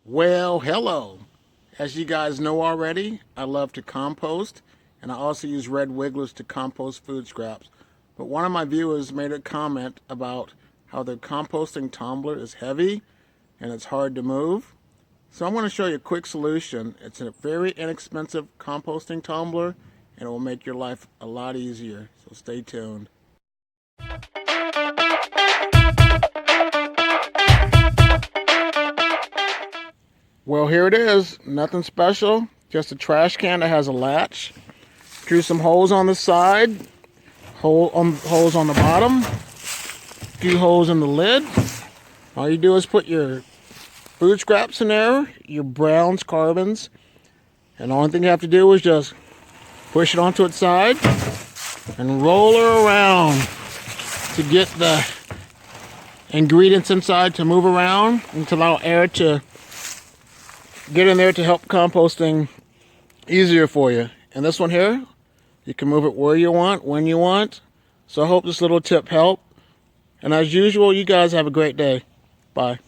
Well, hello. As you guys know already, I love to compost, and I also use red wigglers to compost food scraps. But one of my viewers made a comment about how the composting tumbler is heavy and it's hard to move. So I'm going to show you a quick solution. It's a very inexpensive composting tumbler, and it will make your life a lot easier. So stay tuned. Well, here it is. Nothing special. Just a trash can that has a latch. Drew some holes on the side. Holes on the bottom. A few holes in the lid. All you do is put your food scraps in there. Your browns, carbons. And the only thing you have to do is just push it onto its side. And roll her around to get the ingredients inside to move around and to allow air to get in there to help composting easier for you. And this one here, you can move it where you want, when you want. So I hope this little tip helped. And as usual, you guys have a great day. Bye.